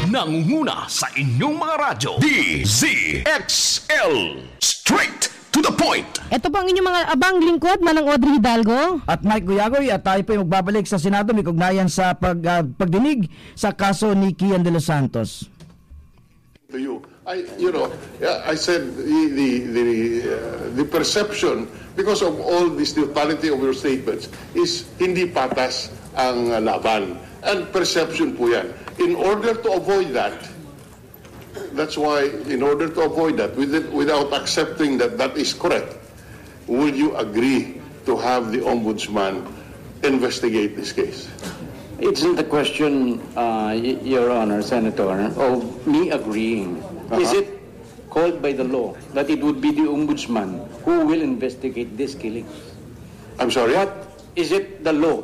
Nangunguna sa inyong mga radyo, Dzxl. Straight to the point. Ito po ang inyong mga abang lingkod, Manang Audrey Hidalgo. At Mike Guyagoy, at tayo po ay magbabalik sa Senado may kaugnayan sa pagdinig sa kaso ni Kian de los Santos. To you, I said the perception because of all this totality of your statements is hindi patas ang laban, and perception po yan. In order to avoid that, that's why, in order to avoid that, without accepting that that is correct, will you agree to have the Ombudsman investigate this case? It's not a question, Your Honor, Senator, of me agreeing. Is it called by the law that it would be the Ombudsman who will investigate this killing? I'm sorry? What is it the law?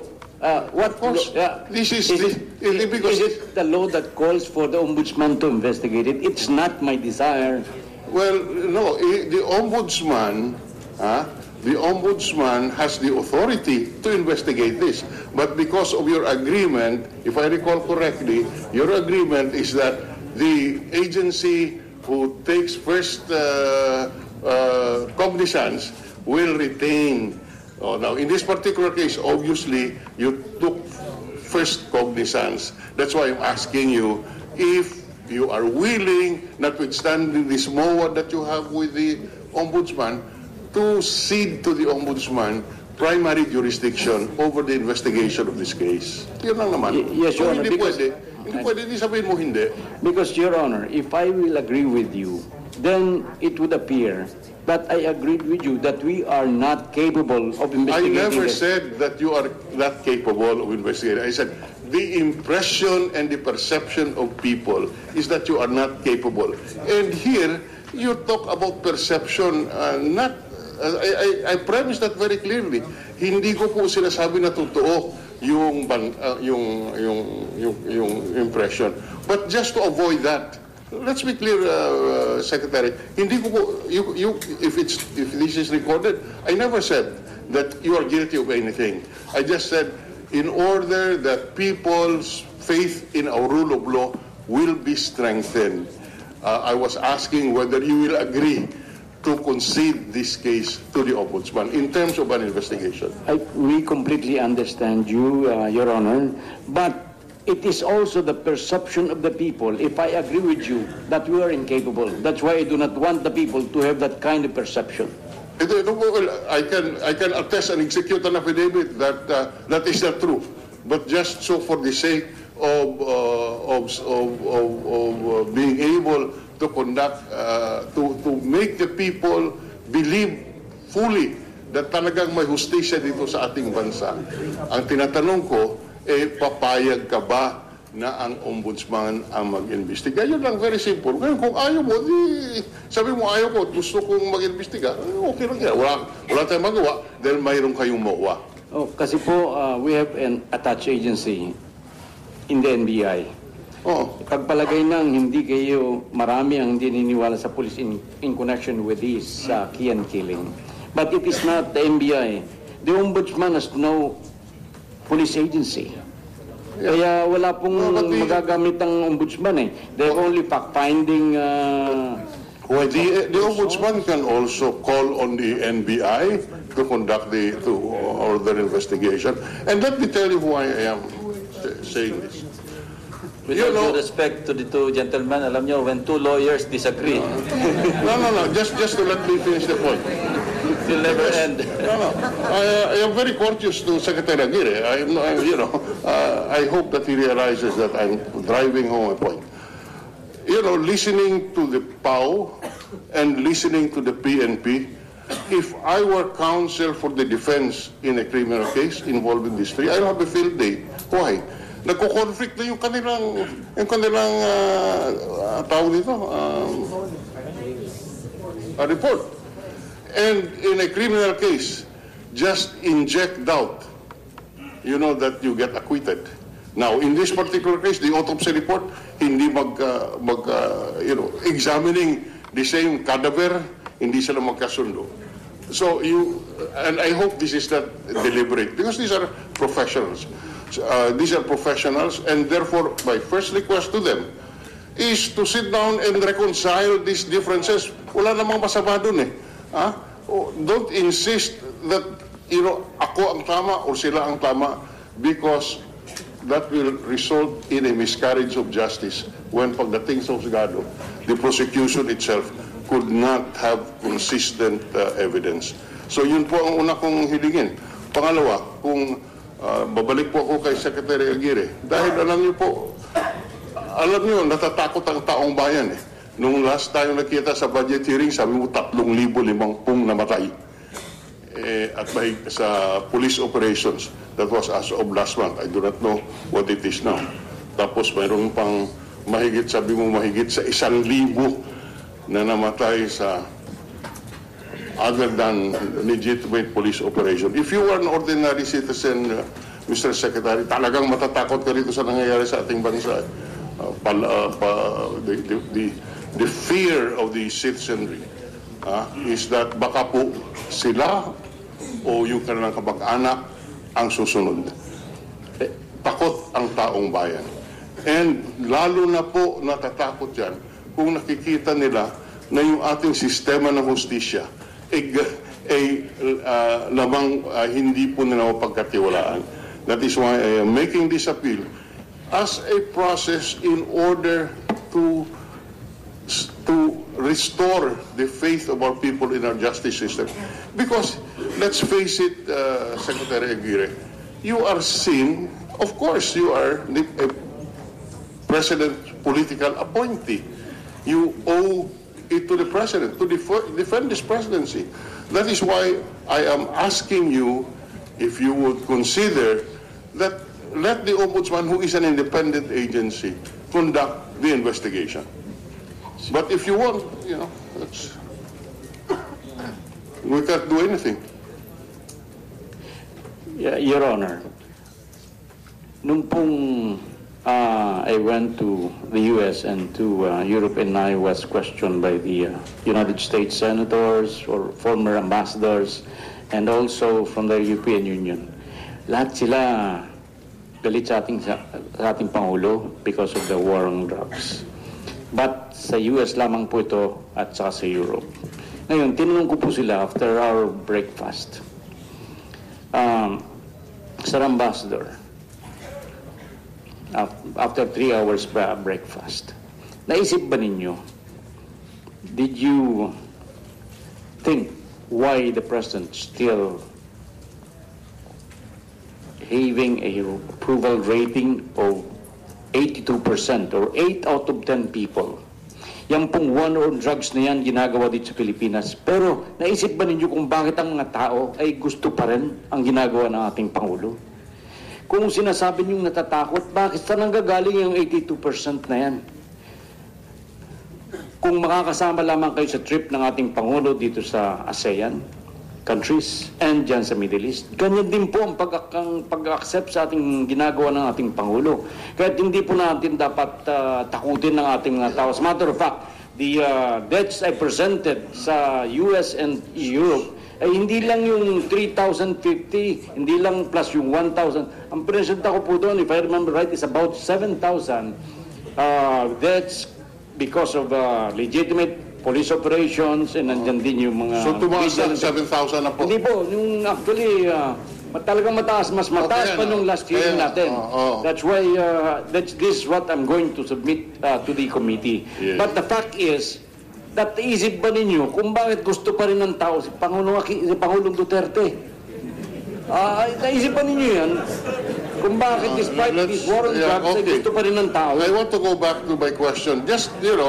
What course? This is it the law that calls for the Ombudsman to investigate it? It's not my desire. Well, no, the Ombudsman has the authority to investigate this. But because of your agreement, if I recall correctly, your agreement is that the agency who takes first cognizance will retain. Now, in this particular case, obviously, you took first cognizance. That's why I'm asking you if you are willing, notwithstanding this MOA that you have with the Ombudsman, to cede to the Ombudsman primary jurisdiction over the investigation of this case. Yun lang naman. Yes, Your Honor. Hindi pwede, hindi sabihin mo hindi. Because, Your Honor, if I will agree with you, then it would appear that I agreed with you that we are not capable of investigating. I never said that you are not capable of investigating. I said the impression and the perception of people is that you are not capable. And here, you talk about perception, I premise that very clearly. Hindi ko po sinasabi na totoo yung impression. But just to avoid that, let's be clear, Secretary. Hindi ko po, if this is recorded, I never said that you are guilty of anything. I just said, in order that people's faith in our rule of law will be strengthened, I was asking whether you will agree to concede this case to the Ombudsman in terms of an investigation. We completely understand you, Your Honor, but it is also the perception of the people, if I agree with you, that we are incapable. That's why I do not want the people to have that kind of perception. I can attest and execute an affidavit that that is not true. But just so for the sake of being able to conduct, to make the people believe fully that talagang may hustisya dito sa ating bansa. Ang tinatanong ko, papayag ka ba na ang Ombudsman ang mag-imbestiga? Yun lang, very simple. Ngayon, kung ayaw mo, sabi mo ayaw ko, gusto kong mag-imbestiga, okay lang yan. Wala tayong magawa dahil mayroon kayong MOA. Kasi po, we have an attached agency in the NBI. Pagpalagay ng hindi kayo, marami ang hindi niniwala sa police in connection with this Kian killing. But it is not the NBI. The Ombudsman has no police agency. Kaya wala pong magagamit ang Ombudsman eh. They're only fact-finding. Well, the Ombudsman can also call on the NBI to conduct to order investigation. And let me tell you why I am saying this. With all due respect to the two gentlemen, alam nyo, when two lawyers disagree. No. Just to let me finish the point. It will never end. I am very courteous to Secretary Aguirre. I hope that he realizes that I'm driving home a point. Listening to the PAO and listening to the PNP, if I were counsel for the defense in a criminal case involving these three, I'll have a field day. Why? Nagko-conflict na yung kanilang tawag dito, report. And in a criminal case, just inject doubt, that you get acquitted. Now, in this particular case, the autopsy report, hindi examining the same cadaver, hindi sila magkasundo. So and I hope this is not deliberate, because these are professionals. these are professionals, and therefore my first request to them is to sit down and reconcile these differences. Wala namang masama dun eh. Don't insist that ako ang tama or sila ang tama, because that will result in a miscarriage of justice when pagdating sa husgado, the prosecution itself could not have consistent evidence. So yun po ang una kong hilingin. Pangalawa, kung babalik po ako kay Secretary Aguirre, dahil alam niyo, natatakot ang taong bayan eh. Nung last time nakita sa budget hearing, sabi mo 3,050 namatay. At sa police operations. That was as of last month. I do not know what it is now. Tapos mayroon pang mahigit sa 1,000 na namatay sa other than legitimate police operation. If you are an ordinary citizen, Mr. Secretary, talagang matatakot ka rito sa nangyayari sa ating bansa. The fear of the citizenry is that baka po sila o yung kanilang kamag-anak ang susunod. Takot ang taong bayan. And lalo na po natatakot yan kung nakikita nila na yung ating sistema ng hustisya lamang hindi po nila mapagkatiwalaan. That is why I am making this appeal as a process in order to restore the faith of our people in our justice system. Because, let's face it, Secretary Aguirre, you are seen, of course, you are a president political appointee. You owe it to the president to defend this presidency. That is why I am asking you if you would consider that let the Ombudsman, who is an independent agency, conduct the investigation. But if you want, we can't do anything. Yeah, Your Honor, nung pong I went to the U.S. and to Europe, and I was questioned by the United States senators or former ambassadors and also from the European Union. Lahat sila galit sa ating Pangulo because of the war on drugs. But sa US lamang po ito at saka sa Europe. Ngayon, tinanong ko po sila after our breakfast. Sir Ambassador, after 3 hours breakfast, naisip ba ninyo, did you think why the President still having a approval rating of 82% or 8 out of 10 people? Yan pong war on drugs na yan ginagawa dito sa Pilipinas. Pero naisip ba ninyo kung bakit ang mga tao ay gusto pa rin ang ginagawa ng ating Pangulo? Kung sinasabi niyong natatakot, bakit saan nanggagaling yung 82% na yan? Kung makakasama lamang kayo sa trip ng ating Pangulo dito sa ASEAN countries and dyan sa Middle East, ganyan din po ang pag-accept sa ating ginagawa ng ating Pangulo. Kaya hindi po natin dapat takutin ng ating mga tao. As a matter of fact, the deaths I presented sa US and Europe ay hindi lang yung 3,050, hindi lang plus yung 1,000. Ang presenta ko po doon, if I remember right, is about 7,000 deaths because of legitimate police operations, and nandyan din yung mga... So tumaas na 7,000 na po? Hindi po, yung actually, talagang mataas, mas mataas pa nung last hearing natin. That's why, this is what I'm going to submit to the committee. Yes. But the fact is, that isip ba ninyo kung bakit gusto pa rin ng tao si Pangulong Duterte? Naisip ba ninyo yan? Kung bakit despite this war on drugs, gusto pa rin ng tao? I want to go back to my question. Just, we are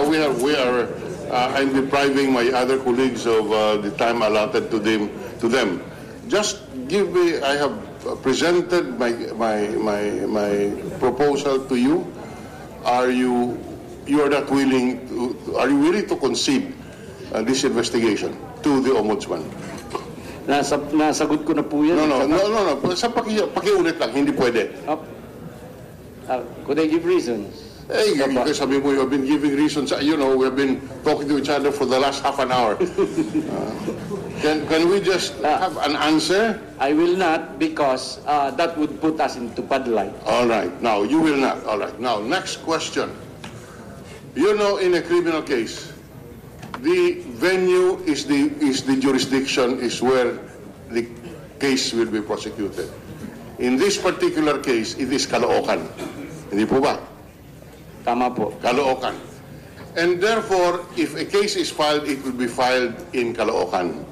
I'm depriving my other colleagues of the time allotted to them. Just give me, I have presented my proposal to you. Are you willing to concede this investigation to the Ombudsman? Nasagot ko na po yan. No. Sa pakiulit lang, hindi pwede. Could I give reasons? Hey, sabi mo, you have been giving reasons. You know, we have been talking to each other for the last half an hour. Can we just have an answer? I will not, because that would put us into padlight. All right. Now, you will not. All right. Now, next question. You know, in a criminal case, the venue is the jurisdiction, is where the case will be prosecuted. In this particular case, it is Caloocan. Hindi po ba? Tama po. Caloocan. And therefore, if a case is filed, it will be filed in Caloocan.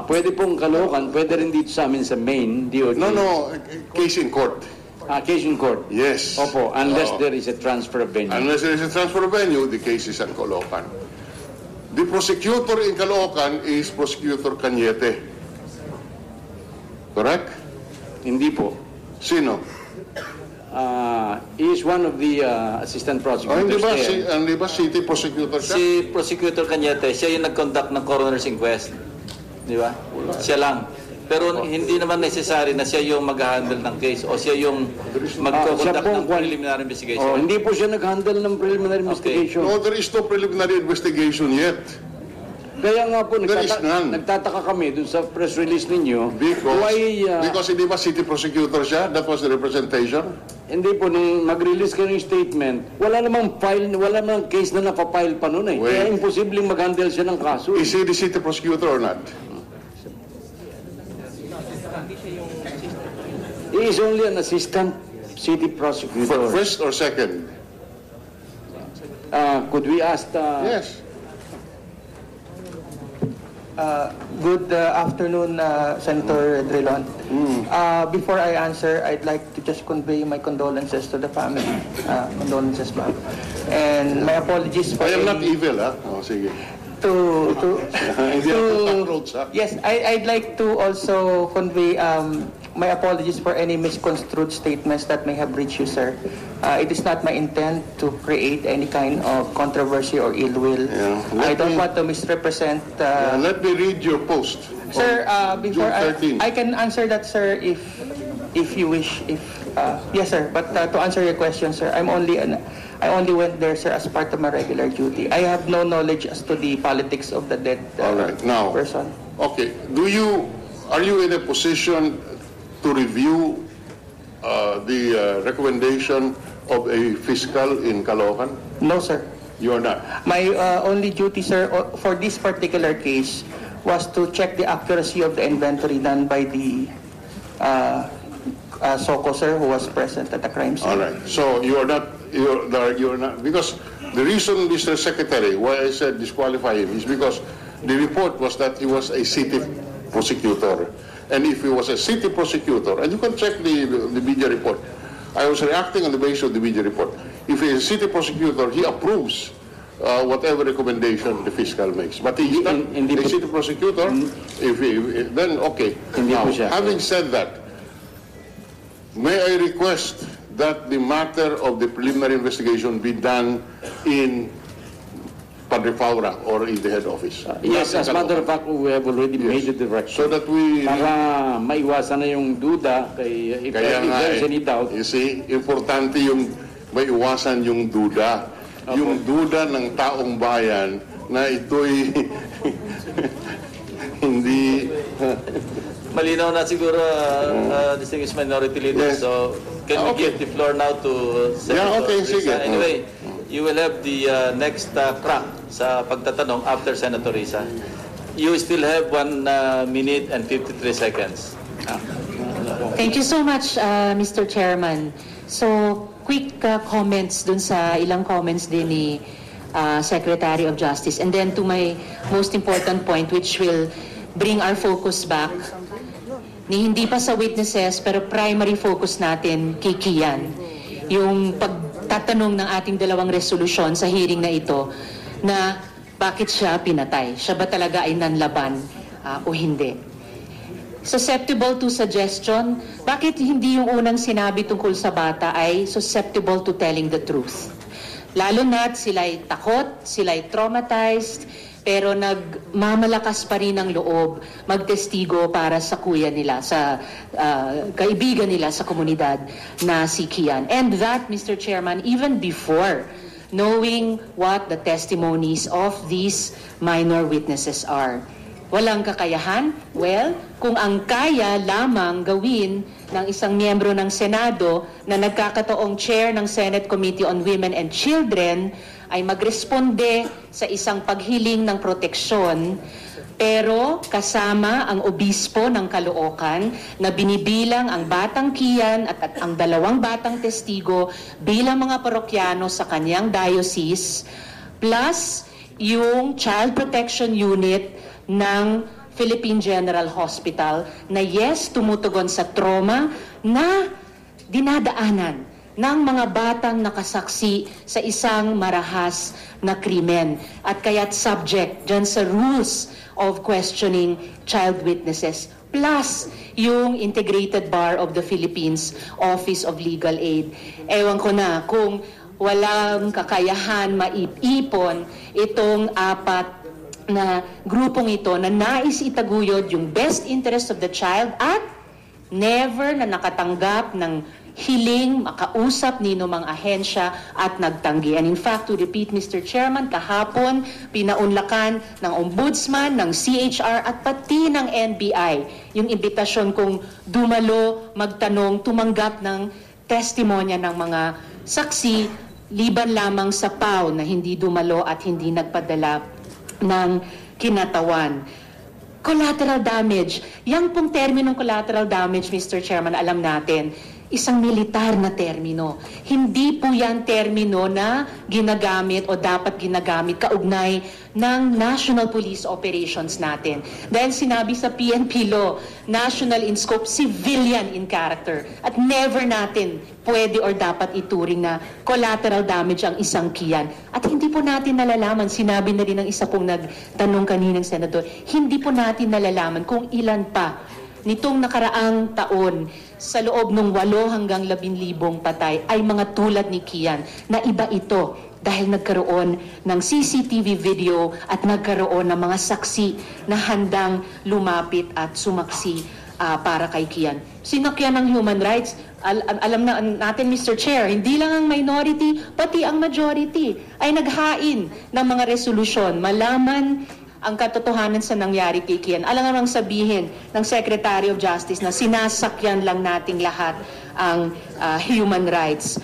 Pwede pong Caloocan, pwede rin dito sa amin sa main DOJ. No, case in court. Case in court. Yes. Opo, unless there is a transfer of venue. Unless there is a transfer of venue, the case is in Caloocan. The prosecutor in Caloocan is Prosecutor Cañete. Correct? Hindi po. Sino? He is one of the assistant prosecutors there. Hindi ba city prosecutor siya? Si Prosecutor Cañete, siya yung nag-conduct ng coroner's inquest. Di ba? Siya lang. Pero hindi naman necessary na siya yung mag-handle ng case o siya yung mag-conduct ng preliminary investigation. Hindi po siya nag-handle ng preliminary investigation. No, there is no preliminary investigation yet. Kaya nga po, There is none. nagtataka kami dun sa press release ninyo. Because hindi ba city prosecutor siya? That was the representation? Hindi po, nung nag-release kayo ng statement, wala namang case na napapile pa nun eh. Wait. Kaya imposibleng mag-handle siya ng kaso. Is he the city prosecutor or not? He is only an assistant city prosecutor. First or second? Could we ask Yes. Good afternoon, Senator Drilon. Before I answer, I'd like to just convey my condolences to the family. Condolences, ma'am. And my apologies for I am not evil, ha? Oh, sige. Hindi ako cockroach, ha? Yes, I'd like to also convey my apologies for any misconstrued statements that may have reached you, sir. It is not my intent to create any kind of controversy or ill will. Yeah. I don't want to misrepresent. Let me read your post. Sir, before June 13. I can answer that, sir, if you wish. Yes, sir. But to answer your question, sir, I only went there, sir, as part of my regular duty. I have no knowledge as to the politics of the dead All right. Now, person. Okay. Are you in a position to review the recommendation of a fiscal in Caloocan? No, sir. You are not. My only duty, sir, for this particular case was to check the accuracy of the inventory done by the SOCO, sir, who was present at the crime scene. All right. So you're not, because the reason, Mr. Secretary, why I said disqualify him is because the report was that he was a city prosecutor. And if he was a city prosecutor, and you can check the media report, I was reacting on the basis of the media report. If he is a city prosecutor, he approves whatever recommendation the fiscal makes. But he is not a city prosecutor. Then okay. Now, having said that, may I request that the matter of the preliminary investigation be done in Padre Faura or in the head office? Yes, as a matter of fact, we have already made the direction. So that we... Para maiwasan na yung duda, if there's any doubt. You see, importante yung maiwasan yung duda. Okay. Yung duda ng taong bayan na ito'y hindi... Malinaw na siguro, distinguished minority leader. Yes. So, can we give the floor now to Senator okay, Risa? sige. Anyway, you will have the next crack sa pagtatanong after Senator Risa. You still have 1 minute and 53 seconds. Thank you so much, Mr. Chairman. So, quick comments dun sa ilang comments din ni Secretary of Justice. And then to my most important point, which will bring our focus back, ni hindi pa sa witnesses, pero primary focus natin kay Kian. Yung pagtatanong ng ating dalawang resolusyon sa hearing na ito, na bakit siya pinatay? Siya ba talaga ay nanlaban o hindi? Susceptible to suggestion, bakit hindi yung unang sinabi tungkol sa bata ay susceptible to telling the truth? Lalo na't sila'y takot, sila'y traumatized, pero nagmamalakas pa rin ang loob magtestigo para sa kuya nila, sa kaibigan nila sa komunidad na si Kian. And that, Mr. Chairman, even before knowing what the testimonies of these minor witnesses are. Walang kakayahan? Well, kung ang kaya lamang gawin ng isang miyembro ng Senado na nagkakataong chair ng Senate Committee on Women and Children ay magresponde sa isang paghiling ng proteksyon, pero kasama ang obispo ng Caloocan na binibilang ang batang Kian at ang 2 batang testigo bilang mga parokyano sa kanyang diocese, plus yung Child Protection Unit ng Philippine General Hospital na yes, tumutugon sa trauma na dinadaanan ng mga batang nakasaksi sa isang marahas na krimen at kaya't subject dyan sa rules of questioning child witnesses, plus yung Integrated Bar of the Philippines Office of Legal Aid. Ewan ko na kung walang kakayahan maipon itong 4 na grupong ito na nais itaguyod yung best interest of the child at never na nakatanggap ng hiling makausap nino mga ahensya at nagtanggi. And in fact, to repeat, Mr. Chairman, kahapon pinaunlakan ng Ombudsman, ng CHR at pati ng NBI yung imbitasyon kong dumalo, magtanong, tumanggap ng testimonya ng mga saksi liban lamang sa PAW na hindi dumalo at hindi nagpadala ng kinatawan. Collateral damage. Yang pong terminong collateral damage, Mr. Chairman, alam natin, isang militar na termino. Hindi po yan termino na ginagamit o dapat ginagamit kaugnay ng national police operations natin. Dahil sinabi sa PNP law, national in scope, civilian in character. At never natin pwede or dapat ituring na collateral damage ang isang Kian. At hindi po natin nalalaman, sinabi na rin ng isa pong nagtanong kaninang senador, hindi po natin nalalaman kung ilan pa nitong nakaraang taon sa loob ng 8 hanggang 10,000 patay ay mga tulad ni Kian na iba ito dahil nagkaroon ng CCTV video at nagkaroon ng mga saksi na handang lumapit at sumaksi para kay Kian. Sinakyan ng human rights, alam na natin, Mr. Chair, hindi lang ang minority, pati ang majority ay naghain ng mga resolusyon, malaman ang katotohanan sa nangyari kay Kian. Alam namang sabihin ng Secretary of Justice na sinasakyan lang nating lahat ang human rights.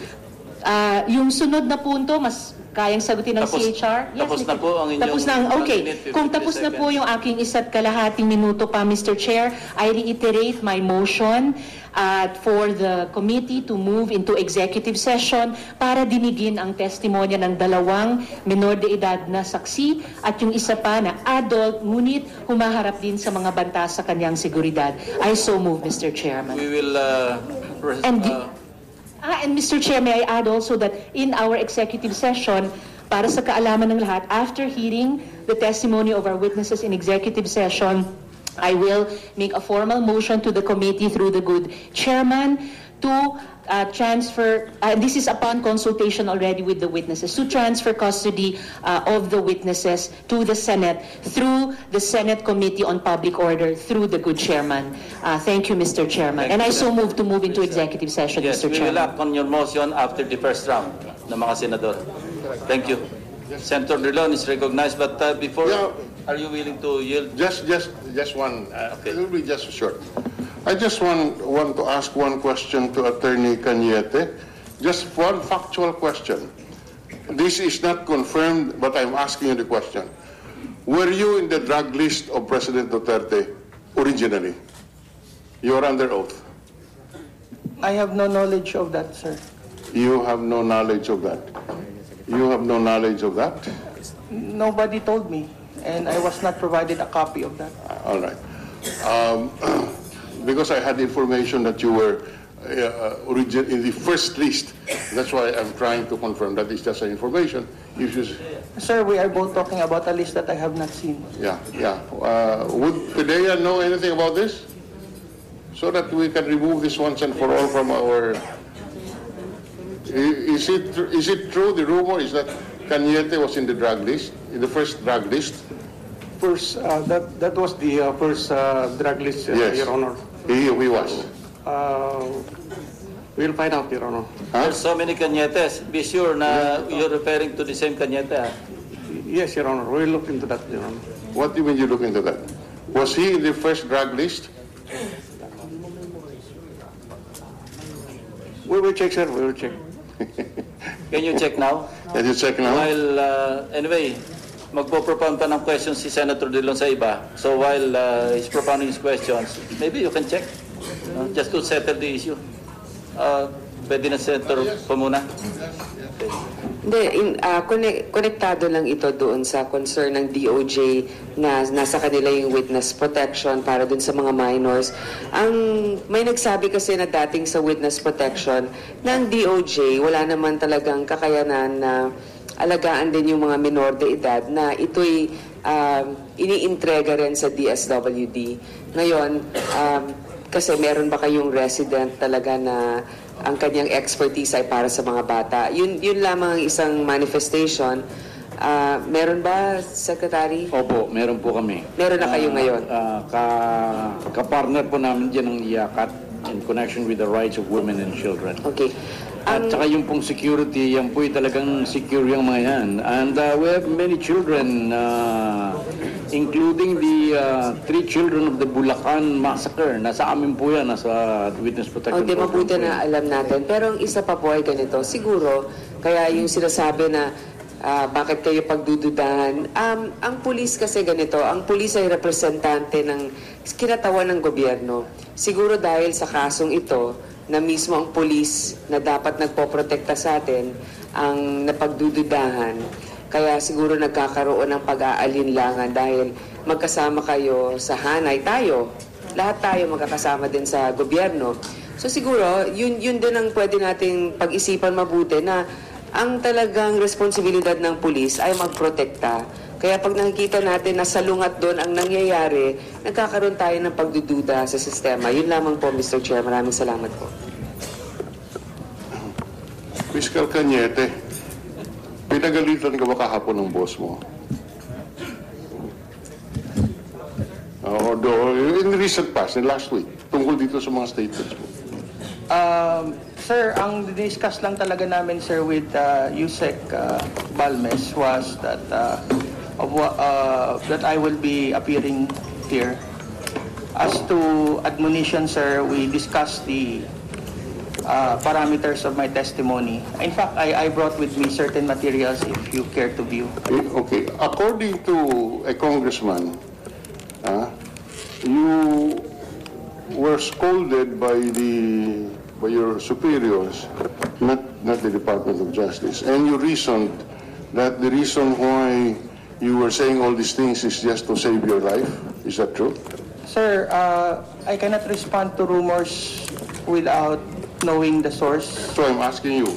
Yung sunod na punto, mas kayang sagutin ng CHR? Yes, tapos na po ang inyong... Tapos na, okay. Kung tapos na po yung aking 1 kalahating minuto pa, Mr. Chair, I reiterate my motion for the committee to move into executive session para dinigin ang testimonya ng 2 menor de edad na saksi at yung isa pa na adult, ngunit humaharap din sa mga banta sa kanyang seguridad. I so move, Mr. Chairman. We will... And Mr. Chair, may I add also that in our executive session, para sa kaalaman ng lahat, after hearing the testimony of our witnesses in executive session, I will make a formal motion to the committee through the good chairman to transfer, this is upon consultation already with the witnesses, to transfer custody of the witnesses to the Senate through the Senate Committee on Public Order through the good chairman. Thank you, Mr. Chairman. And I so move to move into executive session, Yes, Mr. we will Chairman. act on your motion after the first round ng mga senador. Thank you. Senator Drilon is recognized, but before, are you willing to yield? Just one. Okay. It will be just short. I just want to ask one question to Attorney Cañete. Just one factual question. This is not confirmed, but I'm asking you the question. Were you in the drug list of President Duterte originally? You're under oath. I have no knowledge of that, sir. You have no knowledge of that. You have no knowledge of that? Nobody told me, and I was not provided a copy of that. All right. Because I had information that you were in the first list. That's why I'm trying to confirm that is just an information. You should... Sir, we are both talking about a list that I have not seen. Yeah. Would Padilla know anything about this? So that we can remove this once and for all from our... Is it true, the rumor is that Cañete was in the drug list, in the first drug list? first, that was the first drug list, Yes. Your Honor. He was. We'll find out, Your Honor. Huh? There's so many Cañetes. Be sure na you're referring to the same Cañete. Yes, Your Honor. We'll look into that, Your Honor. What do you mean you look into that? Was he in the first drug list? We will check, sir. We will check. Can you check now? Can you check now? While, anyway, magpo-propound pa ng questions si Senator Drilon sa iba. So while he's propounding his questions, maybe you can check just to settle the issue. Pwede na Senator pa muna. Hindi, konektado lang ito doon sa concern ng DOJ na nasa kanila yung witness protection para doon sa mga minors. May nagsabi kasi na dating sa witness protection ng DOJ, wala naman talagang kakayanan na alagaan din yung mga minor de edad na ito'y iniintrega rin sa DSWD. Ngayon, kasi meron ba kayong resident talaga na ang kanyang expertise ay para sa mga bata? Yun lamang ang isang manifestation. Meron ba, Secretary? Opo, meron po kami. Meron na kayo ngayon? Kapartner po namin dyan ng IACAT in connection with the rights of women and children. Okay. At saka yung pong security, yan po'y talagang secure yung mga yan. And we have many children, including the 3 children of the Bulacan massacre. Nasa amin po yan, nasa witness protection. Okay, mabuti na alam natin. Pero ang isa pa po ay ganito. Siguro, kaya yung sinasabi na bakit kayo pagdududahan. Ang pulis kasi ganito, ang pulis ay representante ng kinatawan ng gobyerno. Siguro dahil sa kasong ito, na mismo ang pulis na dapat nagpoprotekta sa atin ang napagdududahan. Kaya siguro nagkakaroon ng pag-aalinlangan dahil magkasama kayo sa hanay, tayo. Lahat tayo magkakasama din sa gobyerno. So siguro, yun din ang pwede nating pag-isipan mabuti na ang talagang responsibilidad ng pulis ay magprotekta. Kaya pag nakikita natin na salungat doon ang nangyayari, nagkakaroon tayo ng pagdududa sa sistema. Yun lamang po, Mr. Chair. Maraming salamat po. Fiscal Cañete, pinagalitan ka ba kahapon ng boss mo? In recent past, in last week, tungkol dito sa mga statements mo. Sir, ang discuss lang talaga namin, sir, with Yusek Balmes was that that I will be appearing here. As to admonition, sir, we discussed the parameters of my testimony. In fact, I brought with me certain materials if you care to view. Okay. According to a congressman, you were scolded by your superiors, not the Department of Justice, and you reasoned that the reason why you were saying all these things is just to save your life. Is that true? Sir, I cannot respond to rumors without knowing the source. So I'm asking you,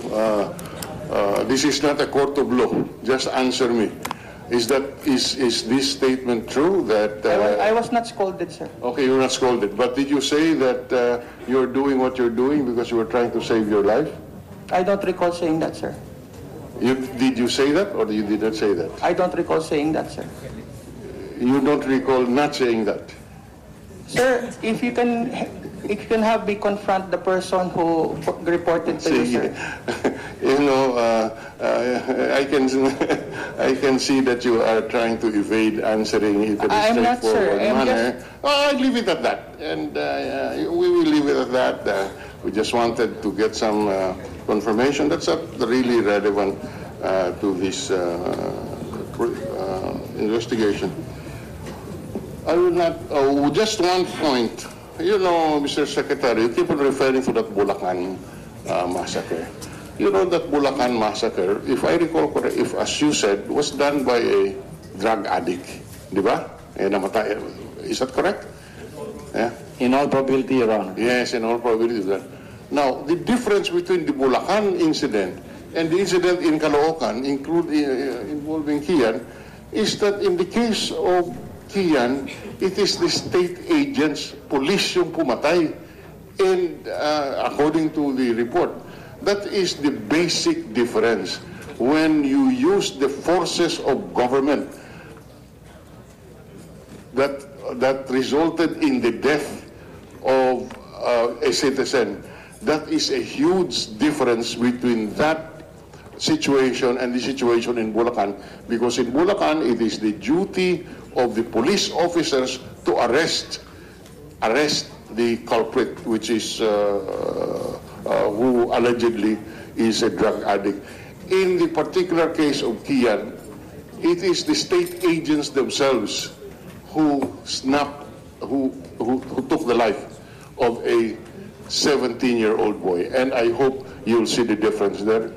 this is not a court of law. Just answer me. Is this statement true that... I was not scolded, sir. Okay, you were not scolded. But did you say that you're doing what you're doing because you were trying to save your life? I don't recall saying that, sir. Did you say that or you did not say that? I don't recall saying that, sir. You don't recall not saying that? Sir, if you can have me confront the person who reported to you, sir. You know, I can see that you are trying to evade answering it in a straightforward manner. I'll leave it at that. And we will leave it at that. We just wanted to get some confirmation. That's not really relevant to this investigation. I will not, just one point. You know, Mr. Secretary, you keep on referring to that Bulacan massacre. You know that Bulacan massacre, if I recall correctly, as you said, was done by a drug addict. Di ba? Namatay. Is that correct? Yeah? In all probability, Your Honor. Yes, in all probability. Now, the difference between the Bulacan incident and the incident in Caloocan, involving Kian, is that in the case of Kian, it is the state agents, police yung pumatay. And according to the report, that is the basic difference. When you use the forces of government, that resulted in the death of a citizen. That is a huge difference between that situation and the situation in Bulacan, because in Bulacan it is the duty of the police officers to arrest the culprit, which is who allegedly is a drug addict. In the particular case of Kian, it is the state agents themselves who took the life of a 17-year-old boy, and I hope you'll see the difference there.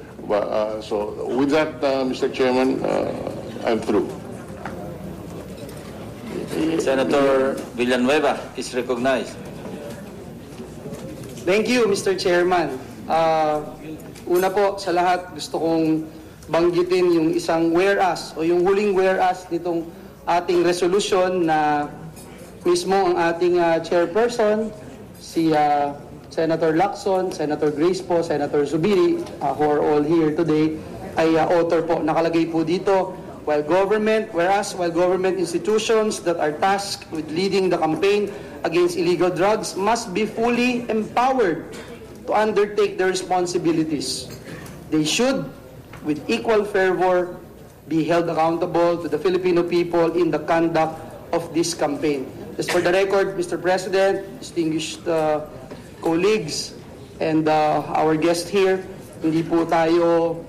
So with that, Mr. Chairman, I'm through. Senator Villanueva is recognized. Thank you, Mr. Chairman. Una po sa lahat, gusto kong banggitin yung isang whereas o yung huling whereas nitong ating resolution na mismo ang ating chairperson, si Senator Lacson, Senator Grace po, Senator Zubiri, who are all here today, ay author po. Nakalagay po dito, while government institutions that are tasked with leading the campaign against illegal drugs must be fully empowered to undertake their responsibilities. They should, with equal fervor, be held accountable to the Filipino people in the conduct of this campaign. Just for the record, Mr. President, distinguished colleagues, and our guest here, hindi po tayo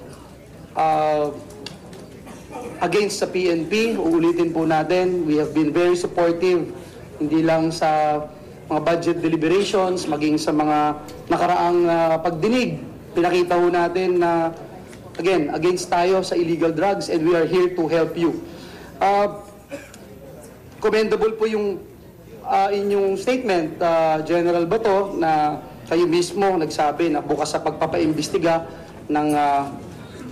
against sa PNP. Uulitin po natin, we have been very supportive, hindi lang sa mga budget deliberations, maging sa mga nakaraang pagdinig. Pinakita ho natin na, again, against tayo sa illegal drugs, and we are here to help you. Commendable po yung inyong statement, General Bato, na kayo mismo nagsabi na bukas sa pagpapaimbestiga ng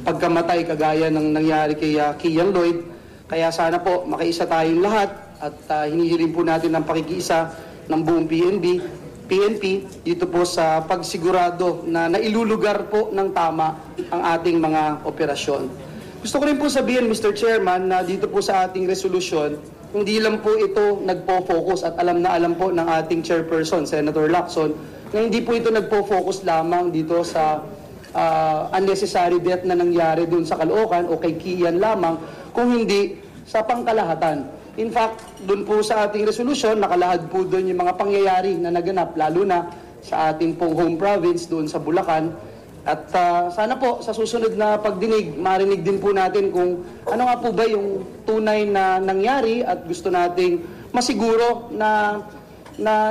pagkamatay kagaya ng nangyari kay Kian Lloyd. Kaya sana po makiisa tayong lahat at hinihiling po natin ang pakikiisa ng buong PNP dito po sa pagsigurado na nailulugar po ng tama ang ating mga operasyon. Gusto ko rin po sabihin, Mr. Chairman, na dito po sa ating resolution, hindi lang po ito nagpo-focus at alam na alam po ng ating chairperson, Senator Lacson, na hindi po ito nagpo-focus lamang dito sa unnecessary death na nangyari doon sa Caloocan o kay Kian lamang, kung hindi sa pangkalahatan. In fact, doon po sa ating resolution, nakalahad po doon yung mga pangyayari na naganap, lalo na sa ating pong home province doon sa Bulacan. At sana po sa susunod na pagdinig, marinig din po natin kung ano nga po ba yung tunay na nangyari, at gusto nating masiguro na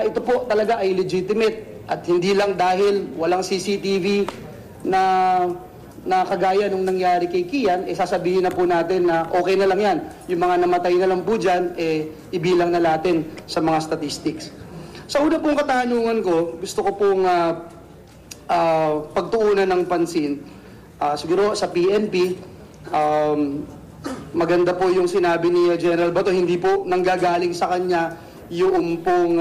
ito po talaga ay legitimate at hindi lang dahil walang CCTV na kagaya nung nangyari kay Kian, sasabihin na po natin na okay na lang yan. Yung mga namatay na lang po dyan, ibilang na natin sa mga statistics. Sa una pong katanungan ko, gusto ko pong pagtuunan ng pansin. Siguro sa PNP, maganda po yung sinabi ni General Bato, hindi po nanggagaling sa kanya yung pong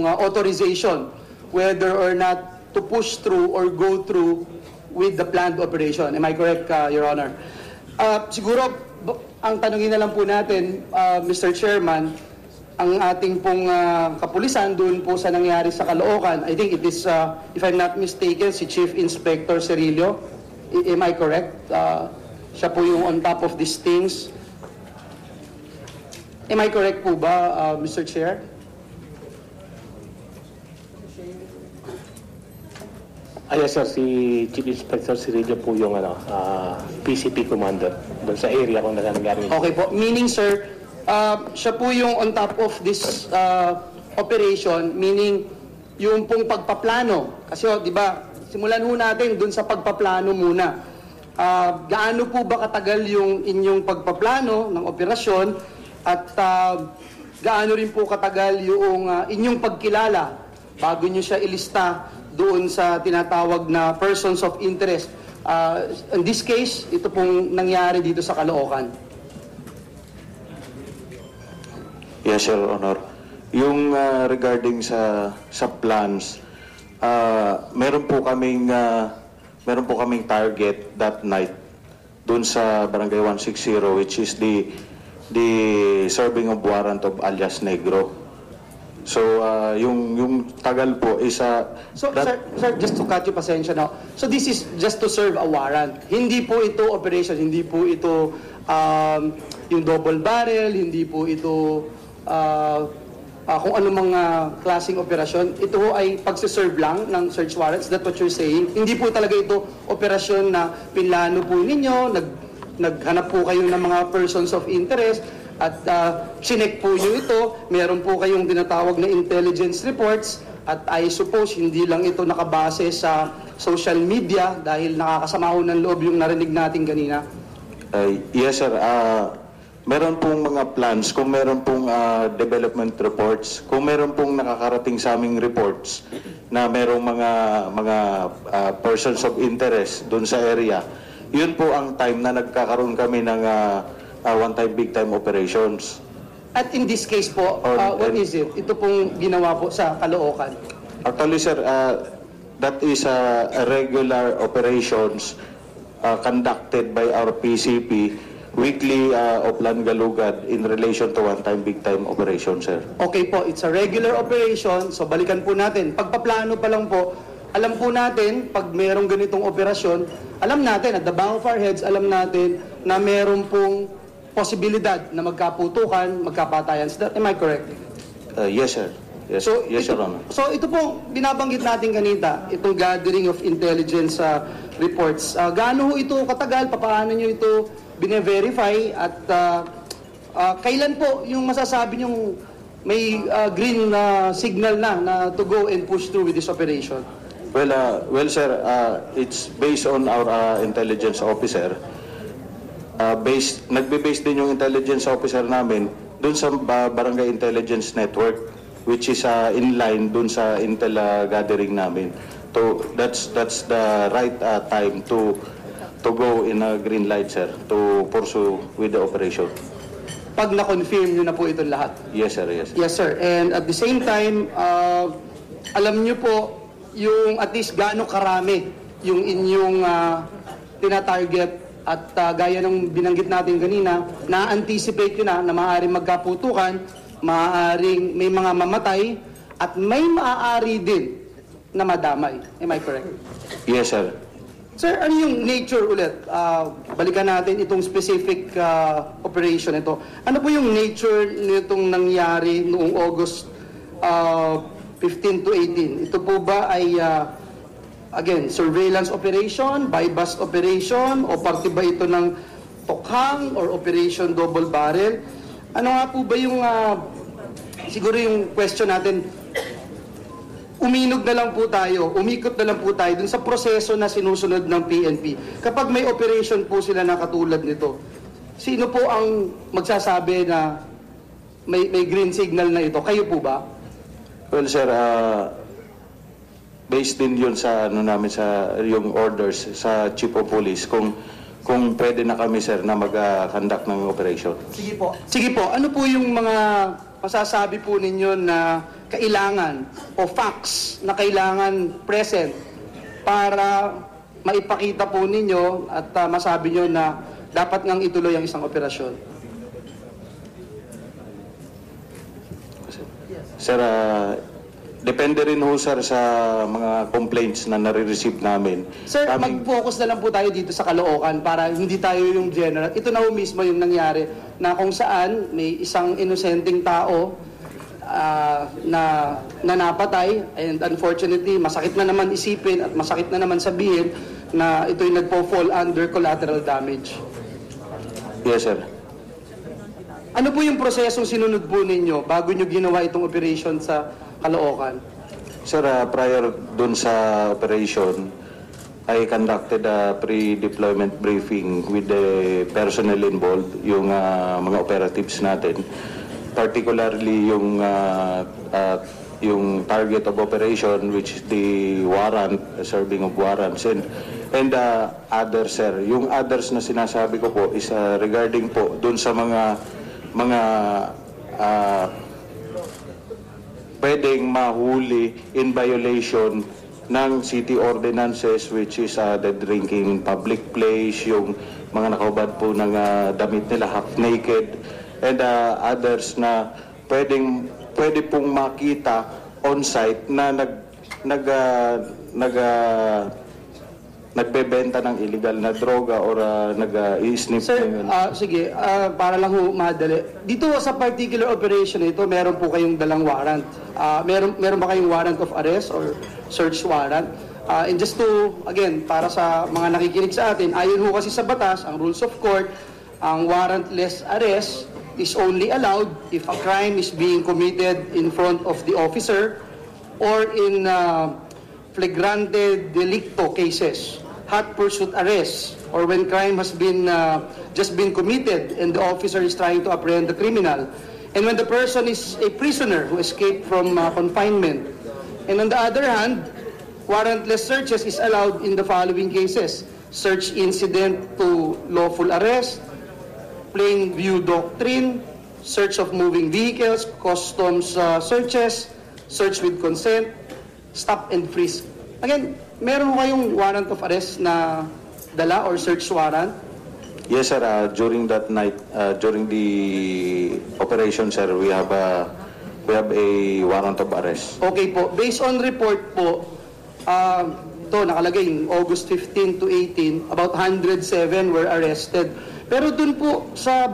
authorization, whether or not to push through or go through with the planned operation. Am I correct, Your Honor? Siguro, ang tanungin na lang po natin, Mr. Chairman, ang ating pong kapulisan doon po sa nangyari sa Caloocan, I think it is, if I'm not mistaken, si Chief Inspector Cirillo. Am I correct? Siya po yung on top of these things. Am I correct po ba, Mr. Chair? Yes, sir. Si Chief Inspector Cirillo po yung PCP commander doon sa area kung nangyari. Okay po. Meaning, sir, siya po yung on top of this operation, meaning yung pong pagpaplano. Kasi, di ba, simulan ho natin dun sa pagpaplano muna. Gaano po ba katagal yung inyong pagpaplano ng operasyon, at gaano rin po katagal yung inyong pagkilala bago nyo siya ilista doon sa tinatawag na persons of interest. In this case, ito pong nangyari dito sa Caloocan. Yes, Your Honor. Yung regarding sa plans, meron po kaming target that night doon sa Barangay 160, which is the the serving of warrant of alias Negro. So, yung tagal po is... So, sir, just to cut you, pasensya na. So, this is just to serve a warrant. Hindi po ito operation, hindi po ito yung double barrel, hindi po ito kung ano mga klaseng operasyon. Ito ay pagsiserve lang ng search warrants. That's what you're saying. Hindi po talaga ito operasyon na pinlano po ninyo, naghanap po kayo ng mga persons of interest, at chinek po nyo ito, meron po kayong tinatawag na intelligence reports, at I suppose hindi lang ito nakabase sa social media dahil nakakasama ho ng loob yung narinig natin kanina. Yes, sir. Meron pong mga plans, kung meron pong development reports, kung meron pong nakakarating sa aming reports na merong mga persons of interest doon sa area, yun po ang time na nagkakaroon kami ng one-time, big-time operations. At in this case po, what is it? Ito pong ginawa po sa Caloocan. Actually, sir, that is a regular operations conducted by our PCP, weekly Oplan Galugad in relation to one-time, big-time operation, sir. Okay po, it's a regular operation. So balikan po natin. Pagpaplano pa lang po, alam po natin, pag merong ganitong operasyon, alam natin, at the back of our heads, alam natin na meron pong posibilidad na magkaputukan, magkapatayan. Am I correct? Yes, sir. Yes, so, yes, Your Honor. So ito po, binabanggit natin kanina, itong gathering of intelligence reports. Gaano ho ito katagal? Paano nyo ito bine-verify? At kailan po yung masasabi nyong may green signal na to go and push through with this operation? Well, sir, it's based on our intelligence officer. Nagbe-base din yung intelligence officer namin dun sa Barangay Intelligence Network, which is in line dun sa intel gathering namin. So that's the right time to go in a green light, sir, to pursue with the operation. Pag na-confirm nyo na po itong lahat? Yes, sir. Yes. Yes, sir. And at the same time, alam nyo po yung at least gaano karami yung inyong tinatarget. At gaya ng binanggit natin kanina, na-anticipate nyo na maaaring magkaputukan, maaaring may mga mamatay, at may maaari din na madamay. Am I correct? Yes, sir. Sir, ano yung nature ulit? Balikan natin itong specific operation ito. Ano po yung nature nitong nangyari noong August 15 to 18? Ito po ba ay... again, surveillance operation, buy-bust operation, o parte ba ito ng tokhang or operation double barrel? Ano nga po ba yung, siguro yung question natin, umikot na lang po tayo dun sa proseso na sinusunod ng PNP. Kapag may operation po sila na katulad nito, sino po ang magsasabi na may green signal na ito? Kayo po ba? Well, sir, based din yun sa namin sa yung orders sa Chief of Police kung pwede na kami, sir, na mag-conduct ng operation. Sige po. Sige po. Ano po yung mga masasabi po ninyo na kailangan o facts na kailangan present para maipakita po ninyo at masabi nyo na dapat ngang ituloy ang isang operasyon? Sir, depende rin ho, sir, sa mga complaints na nare-receive namin. Sir, mag-focus na lang po tayo dito sa Caloocan para hindi tayo yung general. Ito na ho mismo yung nangyari na kung saan may isang inosenteng tao na napatay, and unfortunately, masakit na naman isipin at masakit na naman sabihin na ito'y nagpo-fall under collateral damage. Yes, sir. Ano po yung prosesong sinunod po ninyo bago nyo ginawa itong operation sa Caloocan? Sir, prior dun sa operation, I conducted a pre-deployment briefing with the personnel involved, yung mga operatives natin, particularly yung target of operation, which is the warrant, serving of warrants, and others, sir. Yung others na sinasabi ko po is regarding po dun sa mga pwedeng mahuli in violation ng city ordinances, which is the drinking in public place, yung mga nakaubad po ng damit nila half naked, and others na pwede pong makita on-site na nagbebenta ng illegal na droga or nag-i-sniff. Sir, sige, para lang ho madali. Dito sa particular operation ito, meron po kayong dalang warrant. Meron ba kayong warrant of arrest or search warrant? And just to, again, para sa mga nakikinig sa atin, ayon ho kasi sa batas, ang rules of court, ang warrantless arrest is only allowed if a crime is being committed in front of the officer or in flagrante delicto cases, hot pursuit arrest, or when crime has been just been committed and the officer is trying to apprehend the criminal, and when the person is a prisoner who escaped from confinement. And on the other hand, warrantless searches is allowed in the following cases: search incident to lawful arrest, plain view doctrine, search of moving vehicles, customs searches, search with consent, stop and freeze. Again, meron kayong warrant of arrest na dala or search warrant? Yes, sir. During that night, during the operation, sir, we have a warrant of arrest. Okay po. Based on report po, ito nakalagay, August 15 to 18, about 107 were arrested. Pero dun po sa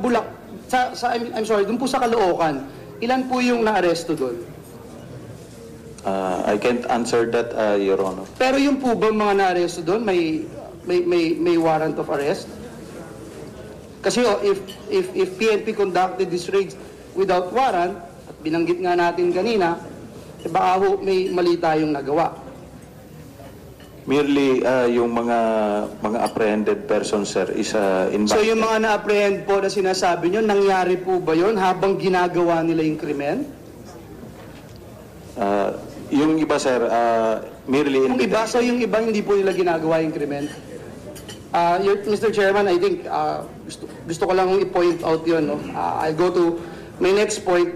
I'm sorry, dun po sa Caloocan, ilan po yung na-aresto dun? I can't answer that, Your Honor. Pero yung po ba mga na-aresto doon, may warrant of arrest? Kasi if PNP conducted this raid without warrant, at binanggit nga natin kanina, baka ho may mali tayong nagawa. Merely yung mga apprehended persons, sir, is in. So yung mga na-apprehend po na sinasabi nyo, nangyari po ba yun habang ginagawa nila yung krimen? Yung iba, sir, merely in. Yung iba hindi po nila ginagawa yung krimen? Mr. Chairman, I think gusto ko lang i-point out yun. No? I'll go to my next point.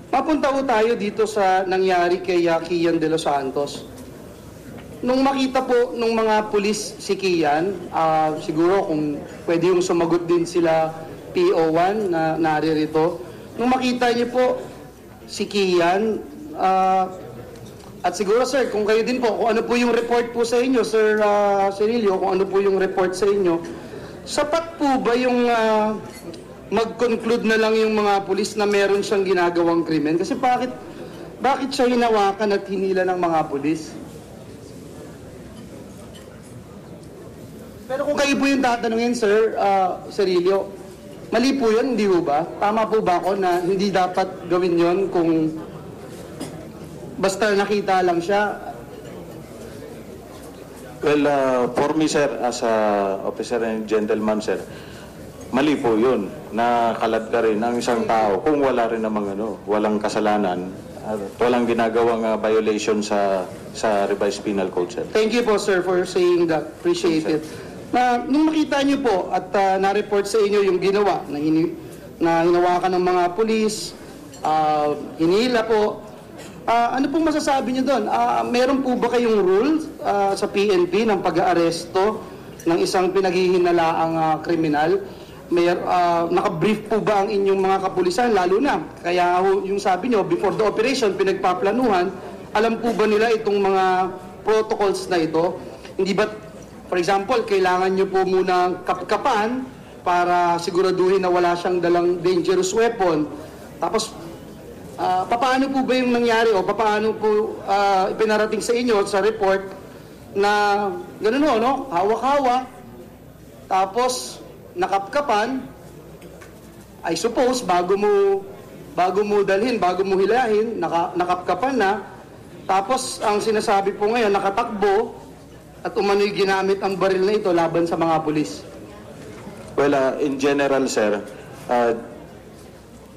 Mapunta po tayo dito sa nangyari kay Kian de los Santos. Nung makita po nung mga pulis si Kian, siguro kung pwede yung sumagot din sila PO1 na naririto. Nung makita niyo po si Kian, at siguro sir, kung kayo din po, kung ano po yung report po sa inyo, Sir Cirilio, kung ano po yung report sa inyo, sapat po ba yung mag-conclude na lang yung mga pulis na meron siyang ginagawang krimen? Kasi bakit siya hinawakan at hinila ng mga pulis? Pero kung kayo po yung tatanungin, Sir Cirilio, mali po yun, hindi po ba? Tama po ba ako na hindi dapat gawin yon kung basta nakita lang siya? Well, for me, sir, as a officer and gentleman, sir, mali po yun. Nakalad ka rin ang isang tao kung wala rin namang walang kasalanan at walang ginagawang violation sa revised penal code, sir. Thank you po, sir, for saying that. Appreciate it. Nung makita niyo po at na-report sa inyo yung ginawa na hinawakan ng mga pulis, hinila po, ano pong masasabi niyo doon? Meron po ba kayong rules sa PNP ng pag-aaresto ng isang pinaghihinalaang kriminal? Naka-brief po ba ang inyong mga kapulisan? Lalo na, kaya yung sabi niyo, before the operation, pinagpaplanuhan, alam po ba nila itong mga protocols na ito? Hindi ba, for example, kailangan niyo po muna kapkapan para siguraduhin na wala siyang dalang dangerous weapon? Tapos, paano po ba yung nangyari o paano po ipinarating sa inyo sa report na gano'n no? Hawak-hawak, tapos nakapkapan, I suppose, bago mo dalhin, bago mo hilahin, nakapkapan na, tapos ang sinasabi po ngayon, nakatakbo at umano'y ginamit ang baril na ito laban sa mga pulis. Well, in general, sir,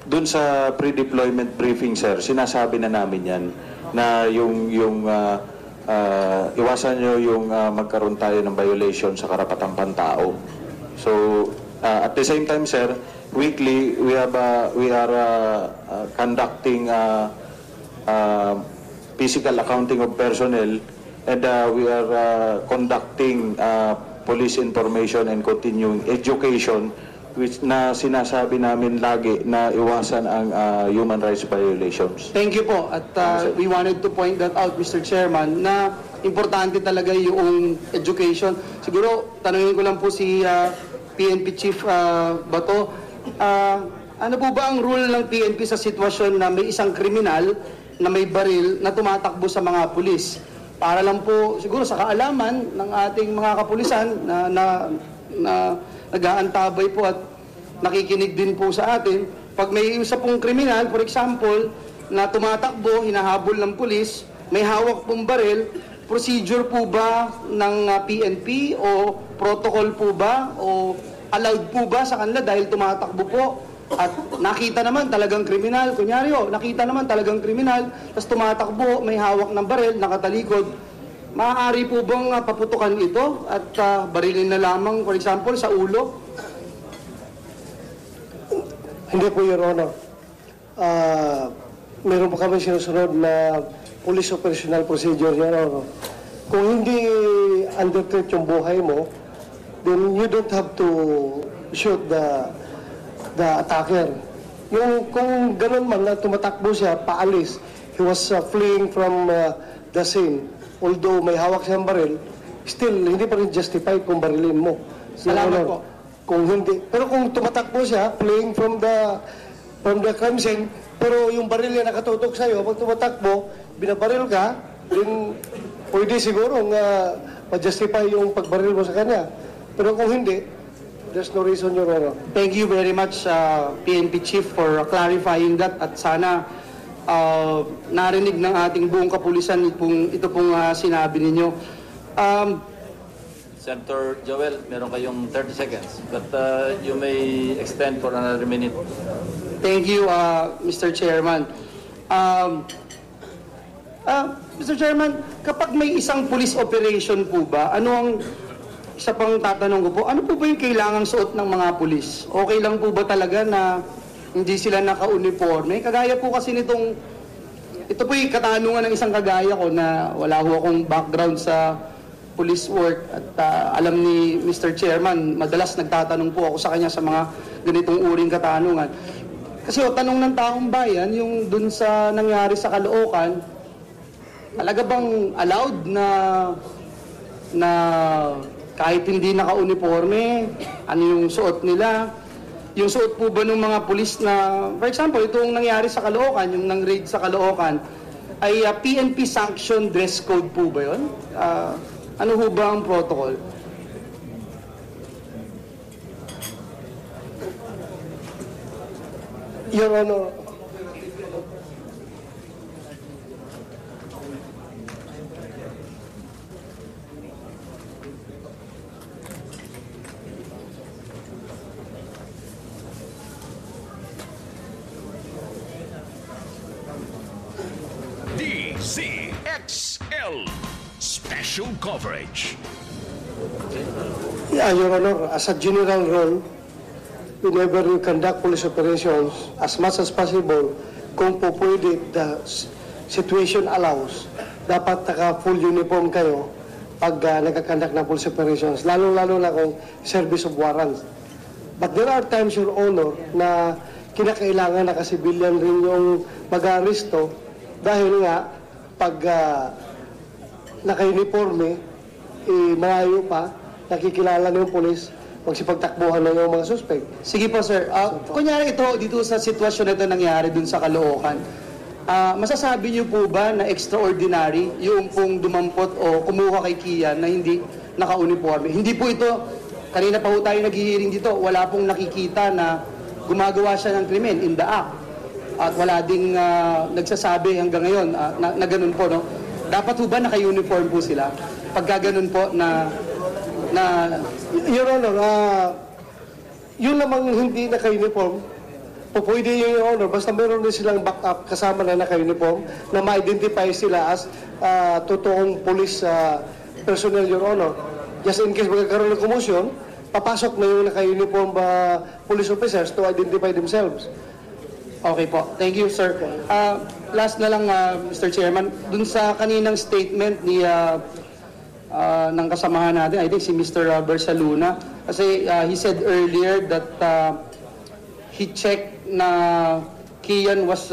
dun sa pre-deployment briefing, sir, sinasabi na namin yan na yung iwasan nyo yung magkaroon tayo ng violation sa karapatang pantao. So, at the same time, sir, weekly we are conducting physical accounting of personnel, and we are conducting police information and continuing education which na sinasabi namin lagi na iwasan ang human rights violations. Thank you po. At we wanted to point that out, Mr. Chairman, na importante talaga yung education. Siguro, tanungin ko lang po si PNP Chief Bato. Ano po ba ang rule ng PNP sa sitwasyon na may isang kriminal na may baril na tumatakbo sa mga pulis? Para lang po, siguro sa kaalaman ng ating mga kapulisan na nag-aantabay po at nakikinig din po sa atin. Pag may isa pong kriminal, for example, na tumatakbo, hinahabol ng pulis, may hawak pong baril, procedure po ba ng PNP o protocol po ba o allowed po ba sa kanila dahil tumatakbo po at nakita naman talagang kriminal, kunyari nakita naman talagang kriminal, tapos tumatakbo, may hawak ng baril, nakatalikod, maaari po bang paputukan ito at barilin na lamang, for example, sa ulo? Hindi po, Your Honor. Meron po kami sinusunod na police operational procedure, Your Honor. Kung hindi under threat yung buhay mo, then you don't have to shoot the attacker. Yung kung ganun man na tumatakbo siya, paalis, he was fleeing from the scene. Although may hawak siyang baril, still, hindi pa rin justified kung barilin mo. Salamat po. Kung hindi. Pero kung tumatakbo siya, fleeing from the crime scene, pero yung baril niya nakatutok sa'yo, pag tumatakbo, binabaril ka, then pwede siguro ma-justify yung pagbaril mo sa kanya. Pero kung hindi, there's no reason, Your Honor. Thank you very much, PNP Chief, for clarifying that at sana narinig ng ating buong kapulisan ito pong sinabi ninyo. Senator Joel, meron kayong 30 seconds, but you may extend for another minute. Thank you, Mr. Chairman. Mr. Chairman, kapag may isang police operation po ba, isa pang tatanong ko po, ano po ba yung kailangang suot ng mga pulis? Okay lang po ba talaga na hindi sila naka-uniforme? Kagaya po kasi ito po yung katanungan ng isang kagaya ko na wala ho akong background sa police work at alam ni Mr. Chairman, madalas nagtatanong po ako sa kanya sa mga ganitong uring katanungan. Kasi tanong ng taong bayan, yung dun sa nangyari sa Caloocan, talaga bang allowed na kahit hindi naka-uniforme, ano yung suot nila? Yung suot po ba ng mga pulis na, for example, itong nangyari sa Caloocan, yung nang-raid sa Caloocan, ay PNP sanction dress code po ba yun? Ano ho ba ang protocol? Your Honor, Dzxl Special Coverage. yeah, Your Honor, as a general rule, whenever you conduct police operations, as much as possible, kung po pwede, the situation allows, dapat naka-full uniform kayo pag nagkakandak ng police operations, lalo-lalo na kung service of warrants. But there are times, Your Honor, na kinakailangan na ka-civilian rin yung mag-aresto dahil nga pag naka-uniforme, malayo pa, nakikilala na yung polis, magsipagtakbuhan na yung mga suspect. Sige po, sir. Kunyari dito sa sitwasyon na ito nangyari dun sa Caloocan, masasabi niyo po ba na extraordinary yung pong dumampot o kumuha kay Kian na hindi naka-uniforme? Hindi po ito, kanina pa po tayo nag-hearing dito, wala pong nakikita na gumagawa siya ng krimen in the act. At wala ding nagsasabi hanggang ngayon na ganun po, no? Dapat po ba naka-uniform po sila? Pagka ganun po na Your Honor, yun namang hindi naka-uniform, pwede yun, Your Honor, basta meron din silang backup kasama na naka-uniform na ma-identify sila as totoong police personnel, Your Honor. Just in case magkakaroon ng commotion, papasok na yung naka-uniform police officers to identify themselves. Okay po. Thank you, sir. Last na lang, Mr. Chairman, dun sa kaninang statement ni ng kasamahan natin, I think si Mr. Bersaluna, Kasi he said earlier that he checked na Kian was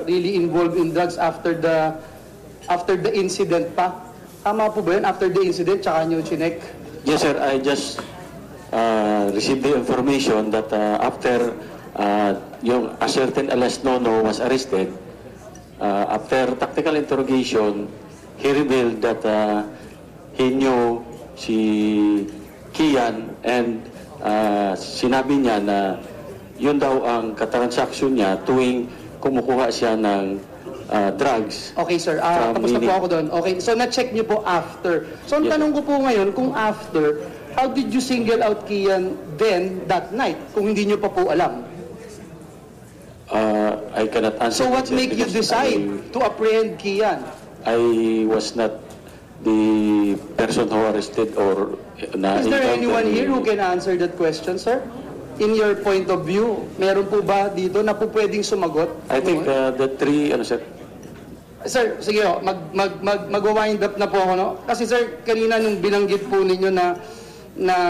really involved in drugs after the incident pa. Tama po ba yun? After the incident, tsaka nyo chinek? Yes, sir. I just received the information that after a certain Alas Nono was arrested, after tactical interrogation, he revealed that he knew si Kian and sinabi niya na yun daw ang katransaksyon niya tuwing kumukuha siya ng drugs. Okay, sir. Tapos na po ako doon. Okay, so na-check niyo po after. So ang tanong ko po ngayon, kung after, how did you single out Kian then that night kung hindi niyo pa po alam? I cannot answer. So what make you decide to apprehend Kian? I was not the person who arrested or na. Is there anyone here who can answer that question, sir? In your point of view, meron po ba dito na po pwedeng sumagot? I think the three, sir? Sir, sige ho, mag-wind up na po ako, no? Kasi sir, kanina nung binanggit po ninyo na